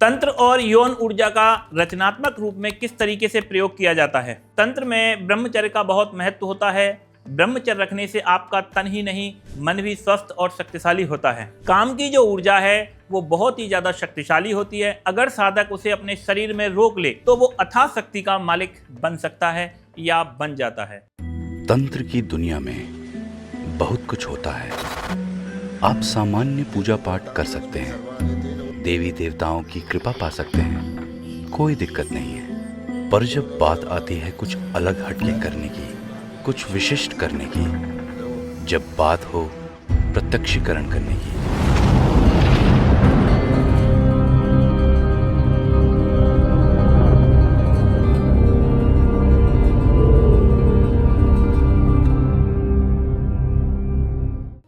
तंत्र और यौन ऊर्जा का रचनात्मक रूप में किस तरीके से प्रयोग किया जाता है। तंत्र में ब्रह्मचर्य का बहुत महत्व होता है। ब्रह्मचर्य रखने से आपका तन ही नहीं मन भी स्वस्थ और शक्तिशाली होता है। काम की जो ऊर्जा है वो बहुत ही ज्यादा शक्तिशाली होती है। अगर साधक उसे अपने शरीर में रोक ले तो वो अथाह शक्ति का मालिक बन सकता है या बन जाता है। तंत्र की दुनिया में बहुत कुछ होता है। आप सामान्य पूजा पाठ कर सकते हैं, देवी देवताओं की कृपा पा सकते हैं, कोई दिक्कत नहीं है। पर जब बात आती है कुछ अलग हटके करने की, कुछ विशिष्ट करने की, जब बात हो प्रत्यक्षीकरण करने की,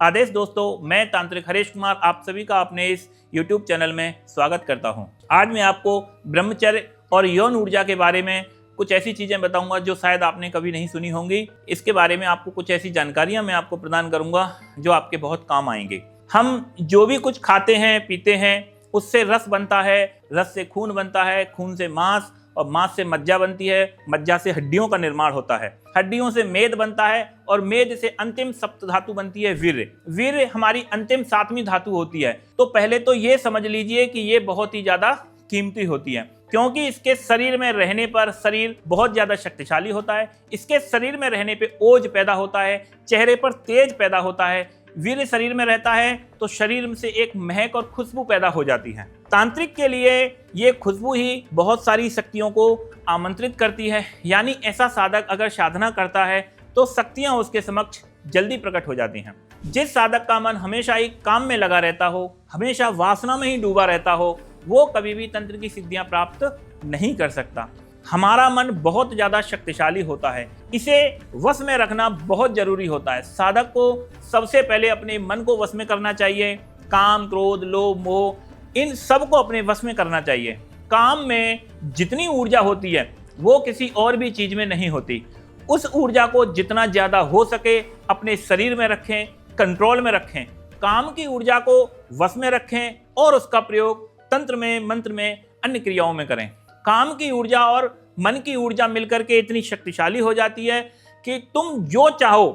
आदेश दोस्तों, मैं तांत्रिक हरीश कुमार आप सभी का अपने इस YouTube चैनल में स्वागत करता हूं। आज मैं आपको ब्रह्मचर्य और यौन ऊर्जा के बारे में कुछ ऐसी चीजें बताऊंगा जो शायद आपने कभी नहीं सुनी होंगी। इसके बारे में आपको कुछ ऐसी जानकारियां मैं आपको प्रदान करूंगा जो आपके बहुत काम आएंगे। हम जो भी कुछ खाते हैं पीते हैं उससे रस बनता है, रस से खून बनता है, खून से मांस और मांस से मज्जा बनती है, मज्जा से हड्डियों का निर्माण होता है, हड्डियों से मेद बनता है और मेद से अंतिम सप्त धातु बनती है वीर्य। वीर्य हमारी अंतिम सातवीं धातु होती है। तो पहले तो ये समझ लीजिए कि ये बहुत ही ज्यादा कीमती होती है, क्योंकि इसके शरीर में रहने पर शरीर बहुत ज्यादा शक्तिशाली होता है। इसके शरीर में रहने पे ओज पैदा होता है, चेहरे पर तेज पैदा होता है। वीर्य शरीर में रहता है तो शरीर से एक महक और खुशबू पैदा हो जाती है। तांत्रिक के लिए ये खुशबू ही बहुत सारी शक्तियों को आमंत्रित करती है। यानी ऐसा साधक अगर साधना करता है तो शक्तियां उसके समक्ष जल्दी प्रकट हो जाती हैं। जिस साधक का मन हमेशा ही काम में लगा रहता हो, हमेशा वासना में ही डूबा रहता हो, वो कभी भी तंत्र की सिद्धियां प्राप्त नहीं कर सकता। हमारा मन बहुत ज्यादा शक्तिशाली होता है, इसे वश में रखना बहुत जरूरी होता है। साधक को सबसे पहले अपने मन को वश में करना चाहिए। काम, क्रोध, लोभ, मोह, इन सब को अपने वश में करना चाहिए। काम में जितनी ऊर्जा होती है वो किसी और भी चीज में नहीं होती। उस ऊर्जा को जितना ज्यादा हो सके अपने शरीर में रखें, कंट्रोल में रखें। काम की ऊर्जा को वश में रखें और उसका प्रयोग तंत्र में, मंत्र में, अन्य क्रियाओं में करें। काम की ऊर्जा और मन की ऊर्जा मिलकर के इतनी शक्तिशाली हो जाती है कि तुम जो चाहो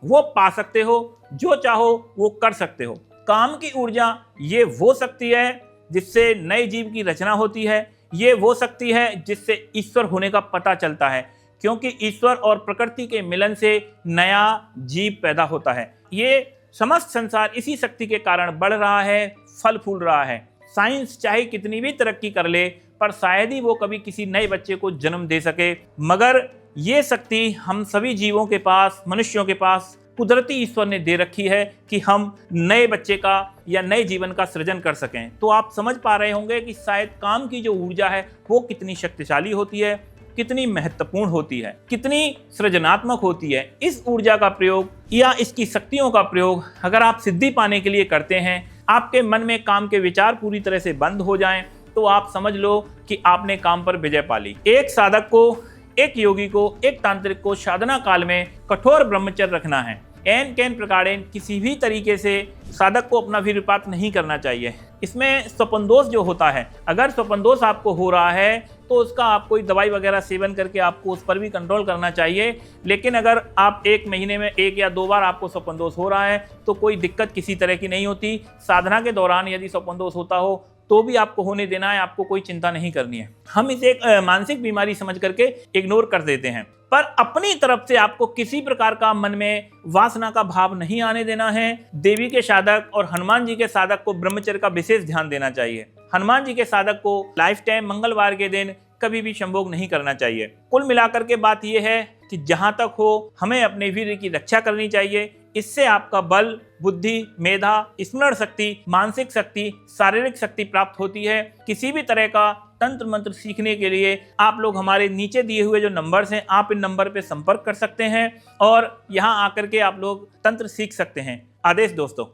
वो पा सकते हो, जो चाहो वो कर सकते हो। काम की ऊर्जा ये वो शक्ति है जिससे नए जीव की रचना होती है। ये वो शक्ति है जिससे ईश्वर होने का पता चलता है, क्योंकि ईश्वर और प्रकृति के मिलन से नया जीव पैदा होता है। ये समस्त संसार इसी शक्ति के कारण बढ़ रहा है, फल फूल रहा है। साइंस चाहे कितनी भी तरक्की कर ले पर शायद ही वो कभी किसी नए बच्चे को जन्म दे सके, मगर ये शक्ति हम सभी जीवों के पास, मनुष्यों के पास कुदरती ईश्वर ने दे रखी है कि हम नए बच्चे का या नए जीवन का सृजन कर सकें। तो आप समझ पा रहे होंगे कि शायद काम की जो ऊर्जा है वो कितनी शक्तिशाली होती है, कितनी महत्वपूर्ण होती है, कितनी सृजनात्मक होती है। इस ऊर्जा का प्रयोग या इसकी शक्तियों का प्रयोग अगर आप सिद्धि पाने के लिए करते हैं, आपके मन में काम के विचार पूरी तरह से बंद हो जाएं, तो आप समझ लो कि आपने काम पर विजय पा ली। एक साधक को, एक योगी को, एक तांत्रिक को साधना काल में कठोर ब्रह्मचर्य रखना है। एन कैन प्रकारेण किसी भी तरीके से साधक को अपना वीर्यपात नहीं करना चाहिए। इसमें स्वपन दोष जो होता है, अगर स्वपन दोष आपको हो रहा है तो उसका आप कोई दवाई वगैरह सेवन करके आपको उस पर भी कंट्रोल करना चाहिए। लेकिन अगर आप एक महीने में 1 या 2 बार आपको स्वपन दोष हो रहा है तो कोई दिक्कत किसी तरह की नहीं होती। साधना के दौरान यदि स्वपन दोष होता हो तो भी आपको होने देना है, आपको कोई चिंता नहीं करनी है। हम इसे एक मानसिक बीमारी समझ करके इग्नोर कर देते हैं, पर अपनी तरफ से आपको किसी प्रकार का मन में वासना का भाव नहीं आने देना है। देवी के साधक और हनुमान जी के साधक को ब्रह्मचर्य का विशेष ध्यान देना चाहिए। हनुमान जी के साधक को लाइफ टाइम मंगलवार के दिन कभी भी संभोग नहीं करना चाहिए। कुल मिलाकर के बात यह है कि जहां तक हो हमें अपने वीर्य की रक्षा करनी चाहिए। इससे आपका बल, बुद्धि, मेधा, स्मरण शक्ति, मानसिक शक्ति, शारीरिक शक्ति प्राप्त होती है। किसी भी तरह का तंत्र मंत्र सीखने के लिए आप लोग हमारे नीचे दिए हुए जो नंबर्स हैं, आप इन नंबर पे संपर्क कर सकते हैं और यहाँ आकर के आप लोग तंत्र सीख सकते हैं। आदेश दोस्तों।